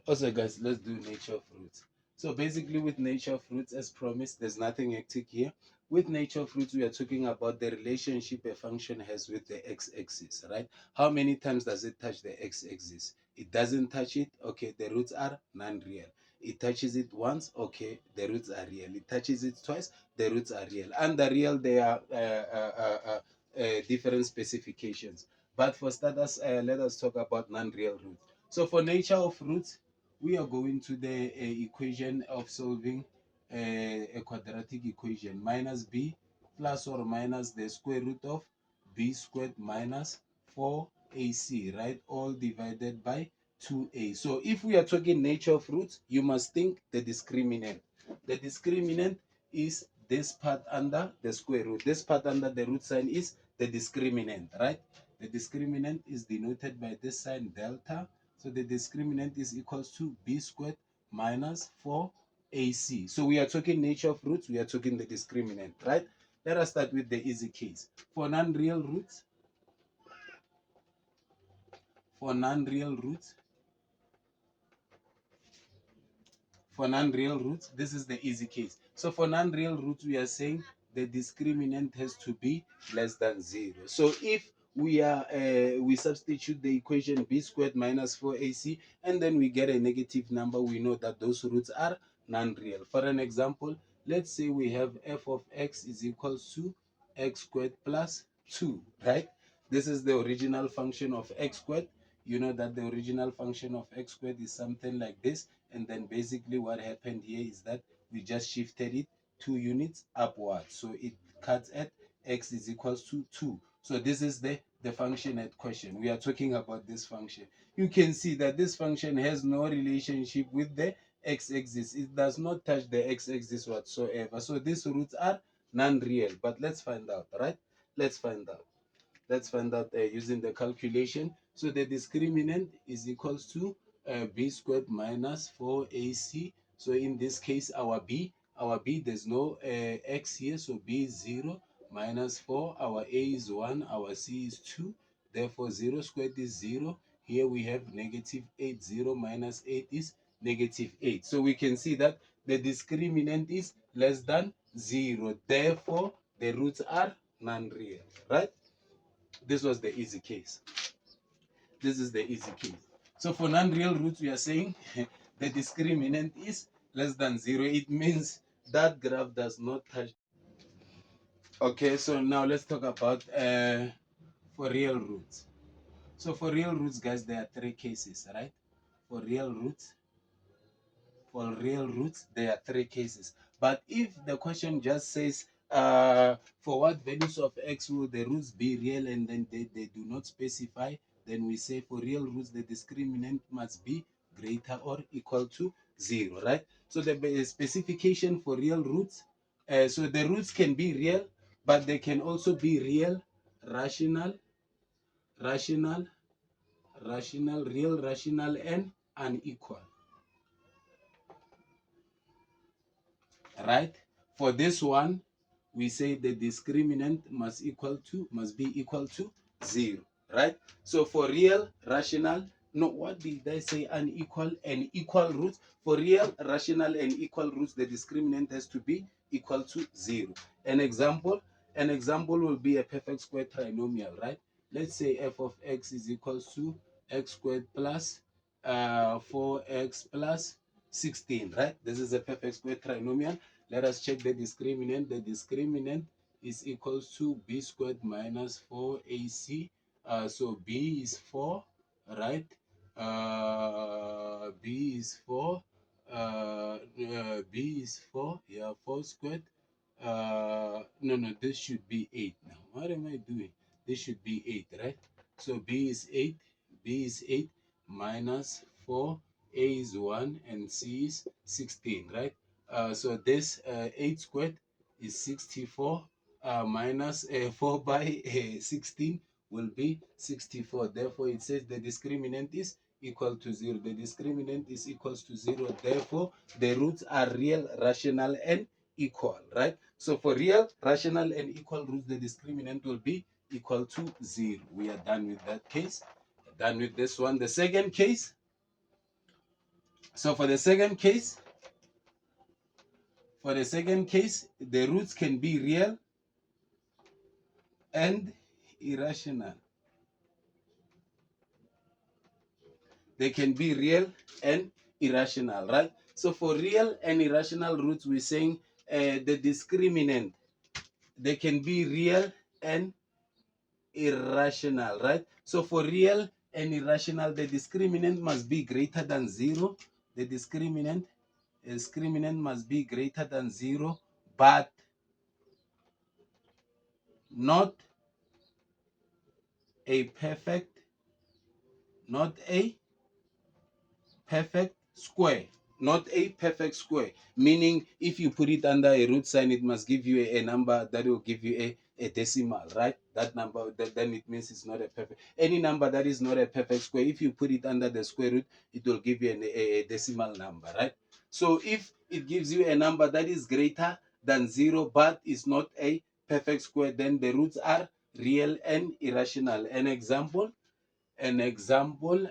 Also, guys, let's do nature of roots. So basically, with nature of roots, as promised, there's nothing hectic here. With nature of roots, we are talking about the relationship a function has with the x-axis, right? How many times does it touch the x-axis? It doesn't touch it, okay, the roots are non-real. It touches it once, okay, the roots are real. It touches it twice, the roots are real. And the real, they are different specifications. But for starters, let us talk about non-real roots. So for nature of roots, we are going to the equation of solving a quadratic equation. Minus b plus or minus the square root of b squared minus 4ac, right? All divided by 2a. So if we are talking nature of roots, you must think the discriminant. The discriminant is this part under the square root. This part under the root sign is the discriminant, right? The discriminant is denoted by this sign delta. So the discriminant is equals to b squared minus 4ac. So we are talking nature of roots, we are talking the discriminant, right? Let us start with the easy case. For non-real roots, for non-real roots, for non-real roots, this is the easy case. So for non-real roots, we are saying the discriminant has to be less than 0. So if we substitute the equation b squared minus 4ac and then we get a negative number, we know that those roots are non-real. For an example, let's say we have f of x is equals to x squared plus 2, right? This is the original function of x squared. You know that the original function of x squared is something like this, and then basically what happened here is that we just shifted it 2 units upwards, so it cuts at x is equals to 2. So this is the function at question. We are talking about this function. You can see that this function has no relationship with the x-axis. It does not touch the x-axis whatsoever. So these roots are non-real. But let's find out, right? Let's find out. Let's find out using the calculation. So the discriminant is equals to b squared minus 4ac. So in this case, our b, there's no x here, so b is 0 minus 4. Our a is 1, our c is 2. Therefore, 0 squared is 0. Here we have negative 8. 0 minus 8 is negative 8. So we can see that the discriminant is less than 0. Therefore, the roots are non-real, right? This was the easy case. This is the easy case. So for non-real roots, we are saying the discriminant is less than 0. It means that graph does not touch. Okay, so now let's talk about for real roots. So for real roots, guys, there are 3 cases, right? For real roots, there are 3 cases. But if the question just says for what values of x will the roots be real, and then they do not specify, then we say for real roots the discriminant must be greater or equal to 0, right? So the specification for real roots, so the roots can be real, but they can also be real, rational, real, rational, and unequal. Right? For this one, we say the discriminant must be equal to 0, right? So for real, rational, no, what did I say? Unequal and equal roots. For real, rational, and equal roots, the discriminant has to be equal to 0. An example will be a perfect square trinomial, right? Let's say f of x is equals to x squared plus 4x plus 16, right? This is a perfect square trinomial. Let us check the discriminant. The discriminant is equals to b squared minus 4ac. So b is 4, right? B is 4. B is 4. Yeah, 4 squared. No, this should be 8 now. What am I doing? This should be 8, right? So b is 8. B is 8 minus 4. A is 1 and C is 16, right? So this 8 squared is 64 minus 4 by 16 will be 64. Therefore, it says the discriminant is equal to 0. The discriminant is equals to 0. Therefore, the roots are real, rational, and equal, right? So for real, rational, and equal roots, the discriminant will be equal to 0. We are done with that case. Done with this one. The second case, So for the second case, the roots can be real and irrational. They can be real and irrational, right? So for real and irrational roots, we're saying the discriminant, they can be real and irrational, right? So for real and irrational, the discriminant must be greater than zero. The discriminant must be greater than zero, but not a perfect, not a perfect square. Not a perfect square. Meaning, if you put it under a root sign, it must give you a number that will give you a decimal, right? That number, then it means it's not a perfect. Any number that is not a perfect square, if you put it under the square root, it will give you a decimal number, right? So if it gives you a number that is greater than zero, but is not a perfect square, then the roots are real and irrational. An example, an example.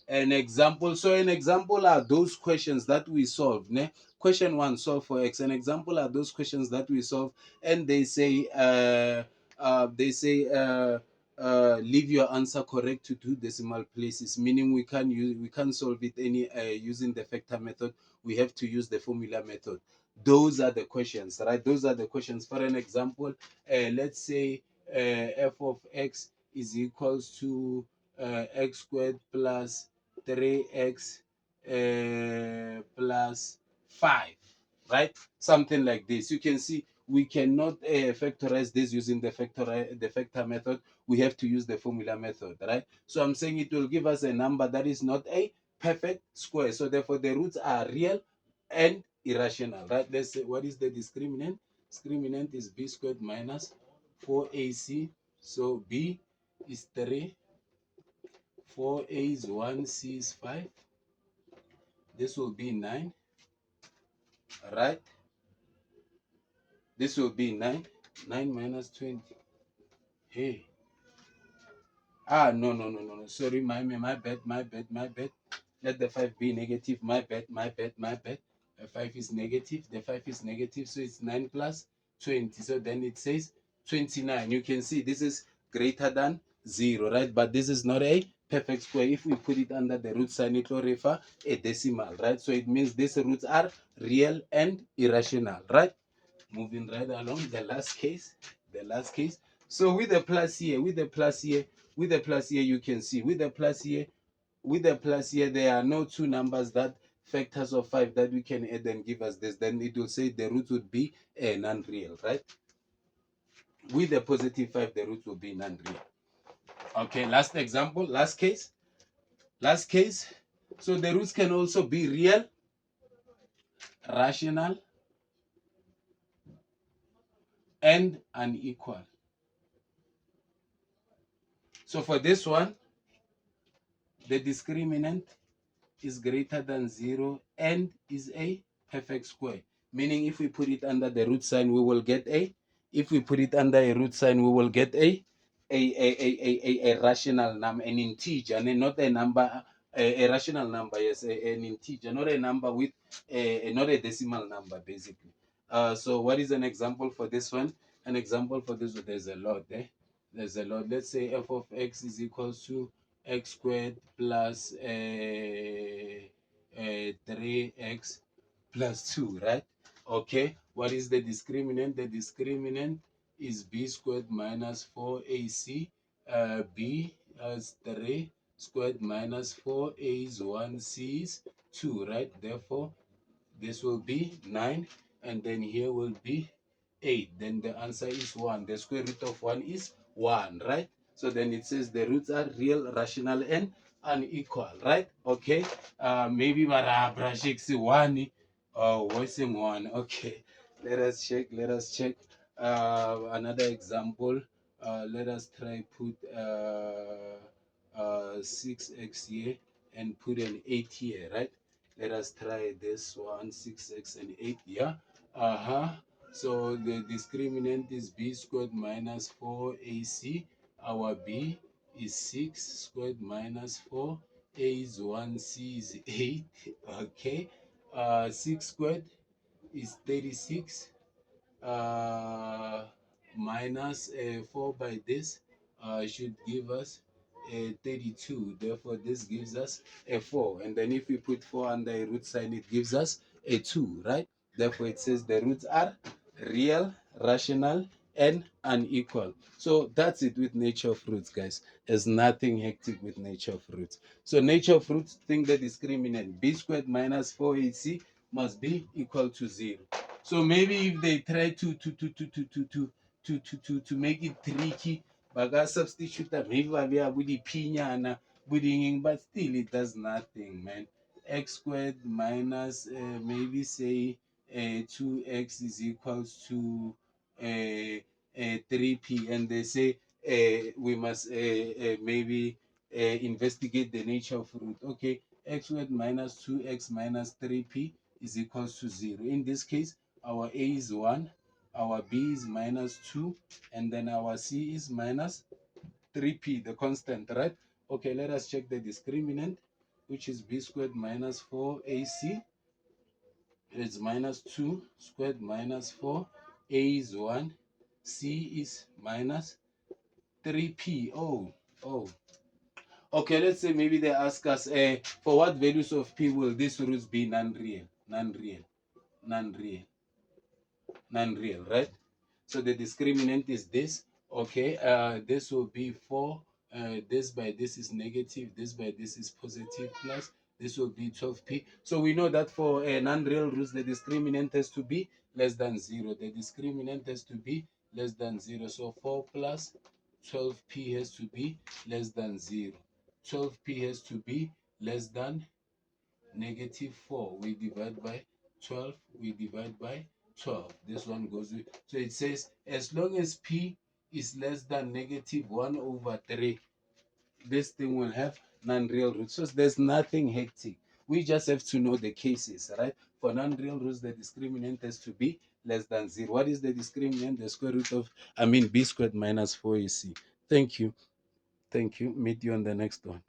An example. So an example are those questions that we solve. Ne? Question one, solve for x. An example are those questions that we solve, and they say leave your answer correct to two decimal places. Meaning we can't solve it any using the factor method. We have to use the formula method. Those are the questions, right? Those are the questions. For an example, let's say f of x is equals to x squared plus 3x plus 5, right? Something like this. You can see we cannot factorize this using the factor method. We have to use the formula method, right? So I'm saying it will give us a number that is not a perfect square. So therefore the roots are real and irrational, right? Let's say, what is the discriminant? Discriminant is b squared minus 4ac. So b is 3, 4a is 1, c is 5. This will be 9, right? This will be 9. 9 minus 20. Hey. No. Sorry, my bad. Let the 5 be negative. My bad. The 5 is negative. The 5 is negative, so it's 9 plus 20. So then it says 29. You can see this is greater than 0, right? But this is not a perfect square. If we put it under the root sign, it will refer a decimal, right? So it means these roots are real and irrational, right? Moving right along, the last case. So with the plus here, you can see with the plus here, there are no two numbers that factors of 5 that we can add and give us this. Then it will say the root would be a non-real, right? With the positive 5, the root will be non-real. Okay, last example, last case. So the roots can also be real, rational, and unequal. So for this one, the discriminant is greater than 0 and is a perfect square. Meaning if we put it under the root sign, we will get a, if we put it under a root sign, we will get a rational number, an integer, and not a number, a rational number, yes, an integer, not a number with, not a decimal number, basically. So what is an example for this one? An example for this one, there's a lot there. There's a lot. Let's say f of x is equals to x squared plus 3x plus 2, right? Okay, what is the discriminant? The discriminant is b squared minus 4ac. B is 3 squared minus 4a is 1, c is 2, right? Therefore, this will be 9, and then here will be 8. Then the answer is 1. The square root of 1 is 1, right? So then it says the roots are real, rational, and unequal, right? Okay. Maybe Brashik 1 or voicing 1. Okay. Let us check. Another example. Let us try put 6x here and put an 8 here, right? Let us try this one, 6x and 8, yeah? So the discriminant is b squared minus 4ac. Our b is 6 squared minus 4 A is 1, C is 8. Okay. 6 squared is 36. uh, Minus 4 by this should give us a 32. Therefore, this gives us a 4. And then if we put 4 under a root sign, it gives us a 2, right? Therefore, it says the roots are real, rational, and unequal. So that's it with nature of roots, guys. There's nothing hectic with nature of roots. So nature of roots, think the discriminant b squared minus 4ac must be equal to 0. So maybe if they try to make it tricky, baga substitute maybe with the pinyana, but still it does nothing, man. X squared minus maybe say 2x is equals to 3p, and they say we must maybe investigate the nature of root. Okay, x squared minus 2x minus 3p is equals to 0. In this case, our a is 1, our b is minus 2, and then our c is minus 3p, the constant, right? Okay, let us check the discriminant, which is b squared minus 4ac. It's minus 2 squared minus 4. A is 1. C is minus 3p. Oh. Okay, let's say maybe they ask us, for what values of p will these roots be non-real? Non-real. Non-real. Non-real, right? So the discriminant is this. Okay, this will be 4. This by this is negative. This by this is positive plus. This will be 12p. So we know that for non-real roots, the discriminant has to be less than 0. The discriminant has to be less than 0. So 4 plus 12p has to be less than 0. 12p has to be less than negative 4. We divide by 12. We divide by 12. This one goes with. So it says as long as p is less than negative 1 over 3, this thing will have non-real roots. So there's nothing hectic. We just have to know the cases, right? For non-real roots, the discriminant has to be less than 0. What is the discriminant? The square root of, b squared minus 4ac. Thank you. Thank you. Meet you on the next one.